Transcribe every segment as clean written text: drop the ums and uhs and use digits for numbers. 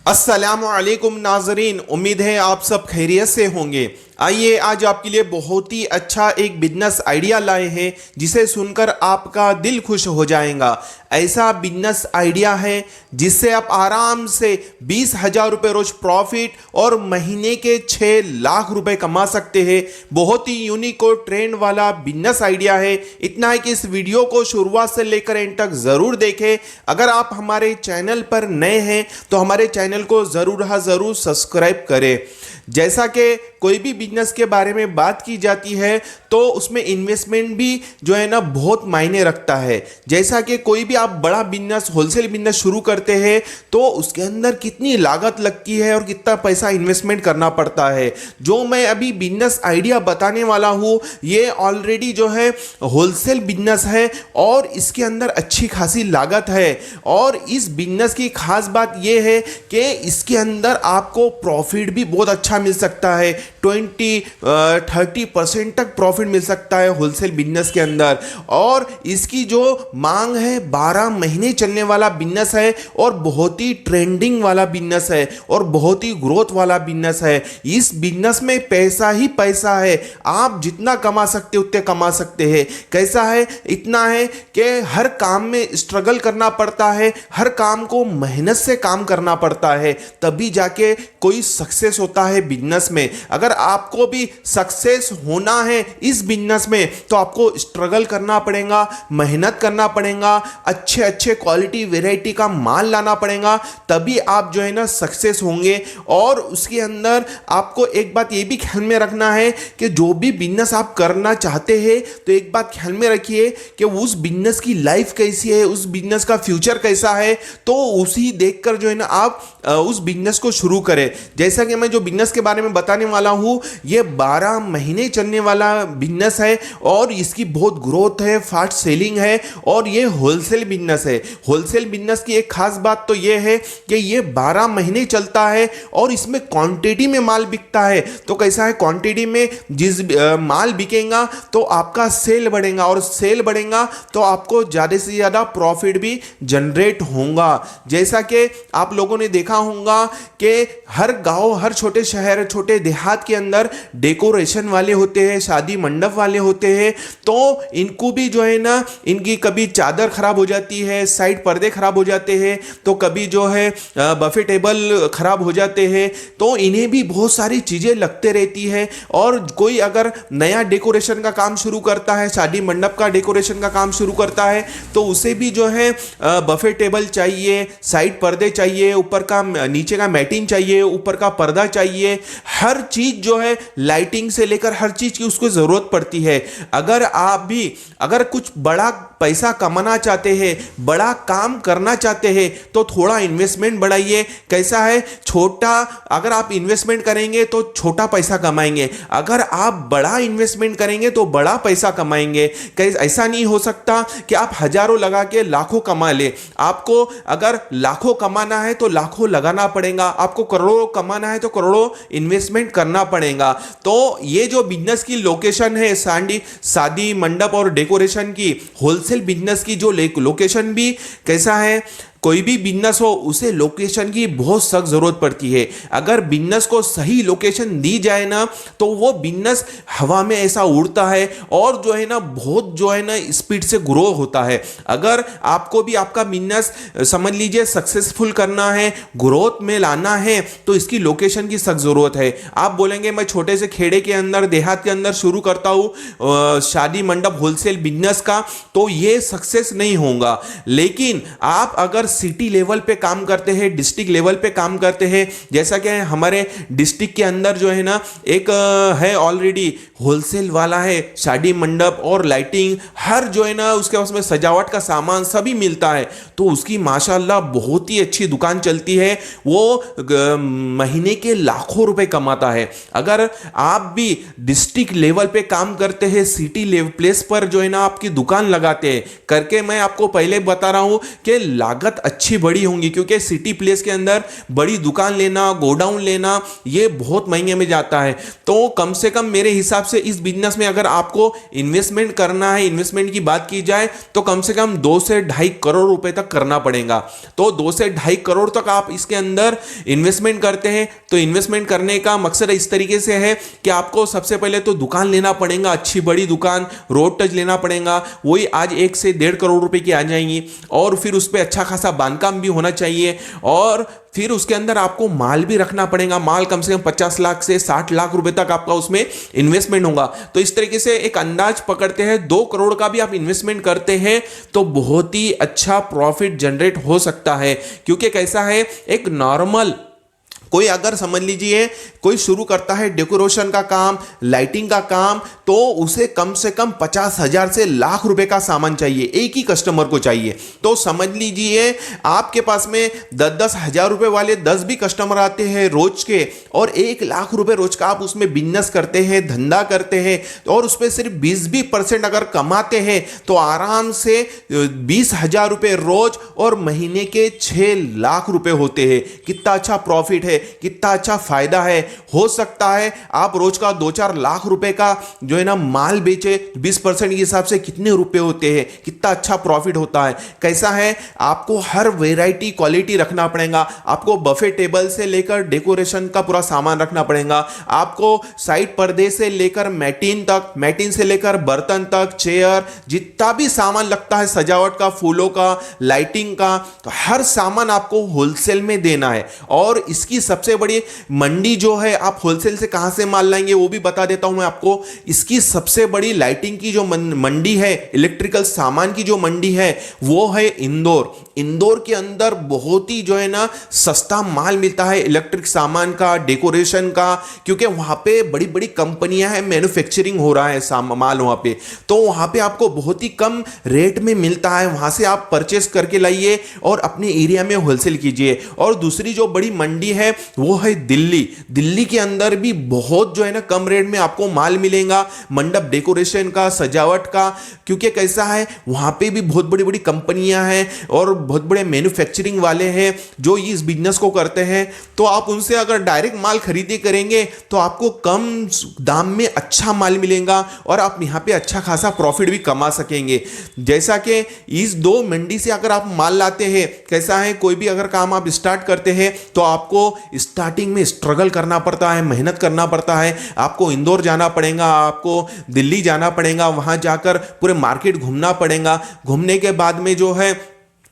अस्सलामुअलैकुम नाजरीन, उम्मीद है आप सब खैरियत से होंगे। आइए आज आपके लिए बहुत ही अच्छा एक बिजनेस आइडिया लाए हैं जिसे सुनकर आपका दिल खुश हो जाएगा। ऐसा बिजनेस आइडिया है जिससे आप आराम से 20,000 रुपये रोज प्रॉफिट और महीने के 6 लाख रुपए कमा सकते हैं। बहुत ही यूनिक और ट्रेंड वाला बिजनेस आइडिया है। इतना है कि इस वीडियो को शुरुआत से लेकर एंड तक ज़रूर देखें। अगर आप हमारे चैनल पर नए हैं तो हमारे चैनल को ज़रूर सब्सक्राइब करें। जैसा कि कोई भी बिजनेस के बारे में बात की जाती है तो उसमें इन्वेस्टमेंट भी जो है ना बहुत मायने रखता है। जैसा कि कोई भी आप बड़ा बिजनेस होलसेल बिजनेस शुरू करते हैं तो उसके अंदर कितनी लागत लगती है और कितना पैसा इन्वेस्टमेंट करना पड़ता है। जो मैं अभी बिजनेस आइडिया बताने वाला हूँ ये ऑलरेडी जो है होलसेल बिजनेस है और इसके अंदर अच्छी खासी लागत है। और इस बिजनेस की खास बात यह है कि इसके अंदर आपको प्रॉफिट भी बहुत अच्छा मिल सकता है। 20-30% तक प्रॉफिट मिल सकता है होलसेल बिजनेस के अंदर। और इसकी जो मांग है 12 महीने चलने वाला बिजनेस है और बहुत ही ट्रेंडिंग वाला बिजनेस है और बहुत ही ग्रोथ वाला बिजनेस है। इस बिजनेस में पैसा ही पैसा है। आप जितना कमा सकते उतने कमा सकते हैं। कैसा है? इतना है कि हर काम में स्ट्रगल करना पड़ता है, हर काम को मेहनत से काम करना पड़ता है, तभी जाके कोई सक्सेस होता है बिजनेस में। अगर आपको भी सक्सेस होना है इस बिजनेस में तो आपको स्ट्रगल करना पड़ेगा, मेहनत करना पड़ेगा, अच्छे अच्छे क्वालिटी वैरायटी का माल लाना पड़ेगा, तभी आप जो है ना सक्सेस होंगे। और उसके अंदर आपको एक बात ये भी ख्याल में रखना है कि जो भी बिजनेस आप करना चाहते हैं तो एक बात ख्याल में रखिए कि उस बिजनेस की लाइफ कैसी है, उस बिजनेस का फ्यूचर कैसा है, तो उसी देखकर जो है ना आप उस बिजनेस को शुरू करें। जैसा कि मैं जो बिजनेस के बारे में बताने वाला हूं ये 12 महीने चलने वाला बिजनेस है और इसकी बहुत ग्रोथ है, फास्ट सेलिंग है और ये होलसेल बिजनेस है। होलसेल बिजनेस की एक खास बात तो ये है कि ये 12 महीने चलता है और इसमें क्वांटिटी में माल बिकता है। तो कैसा है, क्वांटिटी में जिस माल बिकेगा तो आपका सेल बढ़ेगा और सेल बढ़ेगा तो आपको ज़्यादा से ज़्यादा प्रॉफिट भी जनरेट होगा। जैसा कि आप लोगों ने देखा होगा कि हर गांव, हर छोटे शहर, छोटे देहात के अंदर डेकोरेशन वाले होते हैं, शादी मंडप वाले होते हैं। तो इनको भी जो है ना इनकी कभी चादर खराब हो जाती है, साइड पर्दे खराब हो जाते हैं, तो कभी जो है बफे टेबल खराब हो जाते हैं। तो इन्हें भी बहुत सारी चीज़ें लगते रहती है। और कोई अगर नया डेकोरेशन का काम शुरू करता है, शादी मंडप का डेकोरेशन का काम शुरू करता है तो उसे भी जो है बफे टेबल चाहिए, साइड पर्दे चाहिए, ऊपर का नीचे का मैटिंग चाहिए, ऊपर का पर्दा चाहिए। हर चीज जो है लाइटिंग से लेकर हर चीज की उसको जरूरत पड़ती है। अगर आप भी अगर कुछ बड़ा पैसा कमाना चाहते हैं, बड़ा काम करना चाहते हैं तो थोड़ा इन्वेस्टमेंट बढ़ाइए। कैसा है, छोटा अगर आप इन्वेस्टमेंट करेंगे तो छोटा पैसा कमाएंगे, अगर आप बड़ा इन्वेस्टमेंट करेंगे तो बड़ा पैसा कमाएंगे। ऐसा नहीं हो सकता कि आप हजारों लगा के लाखों कमा ले। आपको अगर लाखों कमाना है तो लाखों लगाना पड़ेगा, आपको करोड़ों कमाना है तो करोड़ों इन्वेस्टमेंट करना पड़ेगा। तो ये जो बिजनेस की लोकेशन है शादी मंडप और डेकोरेशन की, होलसेल बिजनेस की जो लोकेशन भी कैसा है, कोई भी बिजनेस हो उसे लोकेशन की बहुत सख्त जरूरत पड़ती है। अगर बिजनेस को सही लोकेशन दी जाए ना तो वो बिजनेस हवा में ऐसा उड़ता है और जो है ना बहुत जो है ना स्पीड से ग्रो होता है। अगर आपको भी आपका बिजनेस समझ लीजिए सक्सेसफुल करना है, ग्रोथ में लाना है तो इसकी लोकेशन की सख्त जरूरत है। आप बोलेंगे मैं छोटे से खेड़े के अंदर, देहात के अंदर शुरू करता हूँ शादी मंडप होलसेल बिजनेस का, तो ये सक्सेस नहीं होगा। लेकिन आप अगर सिटी लेवल पे काम करते हैं, डिस्ट्रिक्ट लेवल पे काम करते हैं, जैसा कि हमारे डिस्ट्रिक्ट के अंदर जो है ना एक है ऑलरेडी होलसेल वाला है, शादी मंडप और लाइटिंग हर जो है ना उसके उसमें सजावट का सामान सभी मिलता है, तो उसकी माशाल्लाह बहुत ही अच्छी दुकान चलती है। वो महीने के लाखों रुपए कमाता है। अगर आप भी डिस्ट्रिक्ट लेवल पे काम करते हैं, सिटी लेवल प्लेस पर जो है ना आपकी दुकान लगाते हैं करके, मैं आपको पहले बता रहा हूं कि लागत अच्छी बड़ी होंगी, क्योंकि सिटी प्लेस के अंदर बड़ी दुकान लेना, गोडाउन लेना ये बहुत महंगे में जाता है। तो कम से कम मेरे हिसाब से इस बिजनेस में अगर आपको इन्वेस्टमेंट करना है, इन्वेस्टमेंट की बात की जाए तो कम से कम 2 से 2.5 करोड़ रुपए तक करना पड़ेगा। तो 2 से 2.5 करोड़ तक आप इसके अंदर इन्वेस्टमेंट करते हैं तो इन्वेस्टमेंट करने का मकसद इस तरीके से है कि आपको सबसे पहले तो दुकान लेना पड़ेगा, अच्छी बड़ी दुकान, रोड टच लेना पड़ेगा, वही आज 1 से 1.5 करोड़ रुपए की आ जाएंगी। और फिर उस पर अच्छा खासा बांधकाम भी होना चाहिए और फिर उसके अंदर आपको माल भी रखना पड़ेगा। माल कम से कम 50 लाख से 60 लाख रुपए तक आपका उसमें इन्वेस्टमेंट होगा। तो इस तरीके से एक अंदाज पकड़ते हैं 2 करोड़ का भी आप इन्वेस्टमेंट करते हैं तो बहुत ही अच्छा प्रॉफिट जनरेट हो सकता है। क्योंकि कैसा है, एक नॉर्मल कोई अगर समझ लीजिए कोई शुरू करता है डेकोरेशन का काम, लाइटिंग का काम, तो उसे कम से कम 50,000 से लाख रुपए का सामान चाहिए, एक ही कस्टमर को चाहिए। तो समझ लीजिए आपके पास में 10-10 हजार रुपए वाले 10 भी कस्टमर आते हैं रोज के और 1 लाख रुपए रोज का आप उसमें बिजनेस करते हैं, धंधा करते हैं और उस पर सिर्फ 20% अगर कमाते हैं तो आराम से 20,000 रुपए रोज और महीने के 6 लाख रुपए होते हैं। कितना अच्छा प्रॉफिट है, कितना अच्छा फायदा है। हो सकता है आप रोज का 2-4 लाख रुपए का जो है ना माल बेचे, 20% के हिसाब से कितने रुपए होते हैं, कितना अच्छा प्रॉफिट होता है। कैसा है, आपको हर वेराइटी क्वालिटी रखना पड़ेगा, आपको बफे टेबल से लेकर डेकोरेशन का पूरा सामान रखना पड़ेगा, आपको साइड पर्दे से लेकर मैटिन तक, मैटिन से लेकर बर्तन तक, चेयर, जितना भी सामान लगता है सजावट का, फूलों का, लाइटिंग का, तो हर सामान आपको होलसेल में देना है। और इसकी सबसे बड़ी मंडी जो है, आप होलसेल से कहां से माल लाएंगे वो भी बता देता हूं मैं आपको। इसकी सबसे बड़ी लाइटिंग की जो मंडी है, इलेक्ट्रिकल सामान की जो मंडी है वो है इंदौर। इंदौर के अंदर बहुत ही जो है ना सस्ता माल मिलता है इलेक्ट्रिक सामान का, डेकोरेशन का, क्योंकि वहां पे बड़ी बड़ी कंपनियां हैं, मैन्युफैक्चरिंग हो रहा है माल वहां पे, तो वहां पे आपको बहुत ही कम रेट में मिलता है। वहां से आप परचेस करके लाइए और अपने एरिया में होलसेल कीजिए। और दूसरी जो बड़ी मंडी है वो है दिल्ली। दिल्ली के अंदर भी बहुत जो है ना कम रेट में आपको माल मिलेगा, मंडप डेकोरेशन का, सजावट का, क्योंकि कैसा है वहां पे भी बहुत बड़ी बड़ी कंपनियां हैं और बहुत बड़े मैन्युफैक्चरिंग वाले हैं जो इस बिजनेस को करते हैं। तो आप उनसे अगर डायरेक्ट माल खरीदी करेंगे तो आपको कम दाम में अच्छा माल मिलेगा और आप यहां पे अच्छा खासा प्रॉफिट भी कमा सकेंगे। जैसा कि इस 2 मंडी से अगर आप माल लाते हैं, कैसा है कोई भी अगर काम आप स्टार्ट करते हैं तो आपको स्टार्टिंग में स्ट्रगल करना पड़ता है, मेहनत करना पड़ता है। आपको इंदौर जाना पड़ेगा, आपको दिल्ली जाना पड़ेगा, वहां जाकर पूरे मार्केट घूमना पड़ेगा। घूमने के बाद में जो है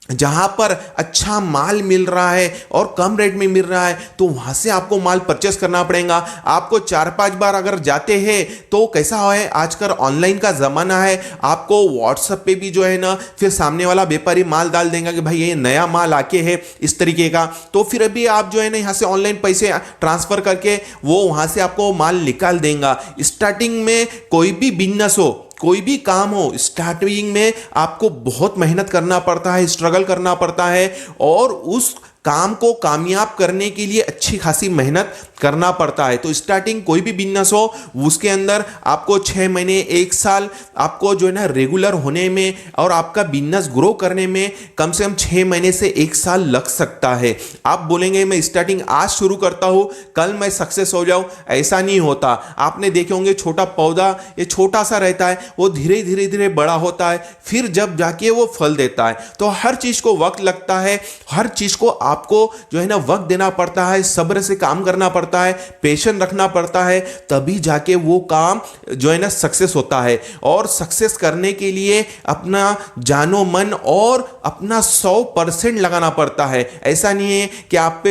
जहां पर अच्छा माल मिल रहा है और कम रेट में मिल रहा है तो वहां से आपको माल परचेस करना पड़ेगा। आपको 4-5 बार अगर जाते हैं तो कैसा है, आजकल ऑनलाइन का जमाना है, आपको व्हाट्सएप पे भी जो है ना फिर सामने वाला व्यापारी माल डाल देगा कि भाई ये नया माल आके है इस तरीके का, तो फिर अभी आप जो है ना यहाँ से ऑनलाइन पैसे ट्रांसफर करके वो वहां से आपको माल निकाल देगा। स्टार्टिंग में कोई भी बिजनेस हो, कोई भी काम हो, स्टार्टिंग में आपको बहुत मेहनत करना पड़ता है, स्ट्रगल करना पड़ता है और उस काम को कामयाब करने के लिए अच्छी खासी मेहनत करना पड़ता है। तो स्टार्टिंग कोई भी बिजनेस हो उसके अंदर आपको 6 महीने 1 साल आपको जो है ना रेगुलर होने में और आपका बिजनेस ग्रो करने में कम से कम 6 महीने से 1 साल लग सकता है। आप बोलेंगे मैं स्टार्टिंग आज शुरू करता हूं कल मैं सक्सेस हो जाऊं, ऐसा नहीं होता। आपने देखे होंगे छोटा पौधा ये छोटा सा रहता है, वो धीरे धीरे धीरे बड़ा होता है, फिर जब जाके वो फल देता है। तो हर चीज को वक्त लगता है, हर चीज को आपको जो है ना वक्त देना पड़ता है, सब्र से काम करना पड़ता है, पेशेंस रखना पड़ता है, तभी जाके वो काम जो है ना सक्सेस होता है। और सक्सेस करने के लिए अपना जानो मन और अपना 100% लगाना पड़ता है। ऐसा नहीं है कि आप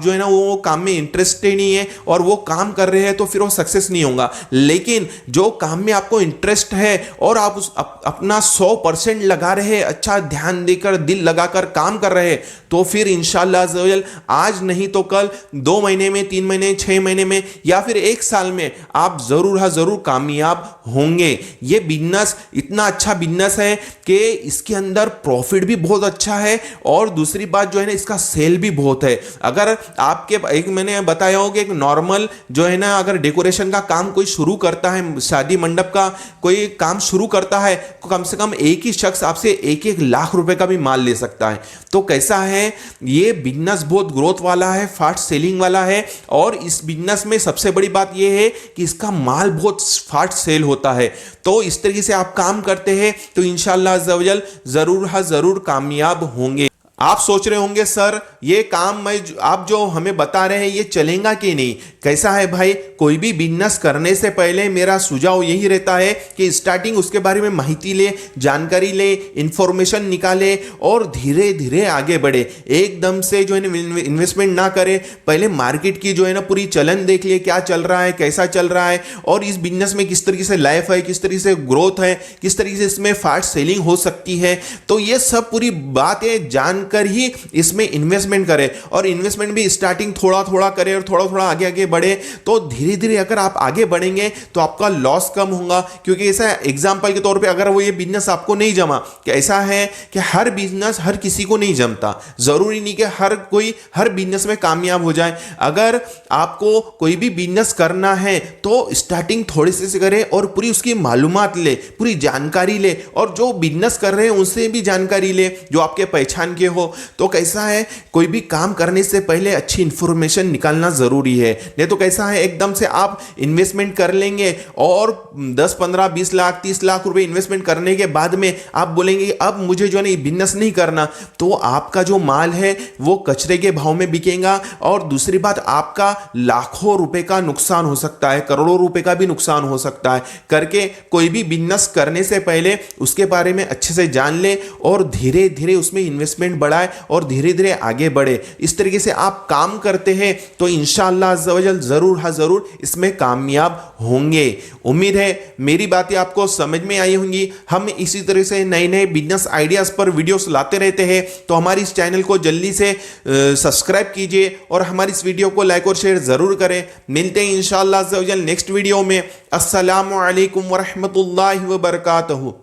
जो है ना वो काम में इंटरेस्टेड नहीं है और वो काम कर रहे हैं तो फिर वो सक्सेस नहीं होगा। लेकिन जो काम में आपको इंटरेस्ट है और आप अपना 100% लगा रहे हैं, अच्छा ध्यान देकर दिल लगाकर काम कर रहे हैं, तो फिर इंशाअल्लाह आज नहीं तो कल 2 महीने में, 3 महीने, 6 महीने में या फिर 1 साल में आप जरूर कामयाब होंगे। ये बिजनेस इतना अच्छा बिजनेस है कि इसके अंदर प्रॉफिट भी बहुत अच्छा है और दूसरी बात जो है ना इसका सेल भी बहुत है। अगर आपके एक मैंने बताया होगा एक नॉर्मल जो है ना अगर डेकोरेशन का काम कोई शुरू करता है, शादी मंडप का कोई काम शुरू करता है, तो कम से कम एक ही शख्स आपसे 1-1 लाख रुपए का भी माल ले सकता है। तो कैसा है ये बिजनेस बहुत ग्रोथ वाला है, फास्ट सेलिंग वाला है और और इस बिजनेस में सबसे बड़ी बात यह है कि इसका माल बहुत फास्ट सेल होता है। तो इस तरीके से आप काम करते हैं तो इंशाअल्लाह अज़्ज़ा वजल जरूर कामयाब होंगे। आप सोच रहे होंगे सर ये काम आप जो हमें बता रहे हैं ये चलेगा कि नहीं। कैसा है भाई, कोई भी बिजनेस करने से पहले मेरा सुझाव यही रहता है कि स्टार्टिंग उसके बारे में माहिती ले, जानकारी ले, इंफॉर्मेशन निकाले और धीरे धीरे आगे बढ़े। एकदम से जो है ना इन्वेस्टमेंट ना करे, पहले मार्केट की जो है ना पूरी चलन देख ले, क्या चल रहा है, कैसा चल रहा है और इस बिजनेस में किस तरीके से लाइफ है, किस तरीके से ग्रोथ है, किस तरीके से इसमें फास्ट सेलिंग हो सकती है। तो ये सब पूरी बातें जान कर ही इसमें इन्वेस्टमेंट करें और इन्वेस्टमेंट भी स्टार्टिंग थोड़ा थोड़ा करें और थोड़ा थोड़ा आगे आगे बढ़े। तो धीरे धीरे अगर आप आगे बढ़ेंगे तो आपका लॉस कम होगा। क्योंकि ऐसा एग्जांपल के तौर पे अगर वो ये बिजनेस आपको नहीं जमा, कि ऐसा है कि हर बिजनेस हर किसी को नहीं जमता, जरूरी नहीं कि हर कोई हर बिजनेस में कामयाब हो जाए। अगर आपको कोई भी बिजनेस करना है तो स्टार्टिंग थोड़े से करें और पूरी उसकी मालूमात ले, पूरी जानकारी ले और जो बिजनेस कर रहे हैं उनसे भी जानकारी ले जो आपके पहचान के हो। तो कैसा है, कोई भी काम करने से पहले अच्छी इंफॉर्मेशन निकालना जरूरी है। नहीं तो कैसा है एकदम से आप इन्वेस्टमेंट कर लेंगे और 10, 15, 20 लाख 30 लाख रुपए इन्वेस्टमेंट करने के बाद में आप बोलेंगे अब मुझे जो है बिजनेस नहीं करना, तो आपका जो माल है वो कचरे के भाव में बिकेगा। और दूसरी बात, आपका लाखों रुपए का नुकसान हो सकता है, करोड़ों रुपए का भी नुकसान हो सकता है। करके कोई भी बिजनेस करने से पहले उसके बारे में अच्छे से जान ले और धीरे धीरे उसमें इन्वेस्टमेंट बढ़ाए और धीरे धीरे आगे बढ़े। इस तरीके से आप काम करते हैं तो इंशाअल्लाह अज़्ज़ा वजल जरूर इसमें कामयाब होंगे। उम्मीद है मेरी बातें आपको समझ में आई होंगी। हम इसी तरह से नए नए बिजनेस आइडियाज पर वीडियोस लाते रहते हैं, तो हमारी इस चैनल को जल्दी से सब्सक्राइब कीजिए और हमारी इस वीडियो को लाइक और शेयर जरूर करें। मिलते हैं इंशाअल्लाह अज़्ज़ा वजल नेक्स्ट वीडियो में। अस्सलामु अलैकुम व रहमतुल्लाहि व बरकातहू।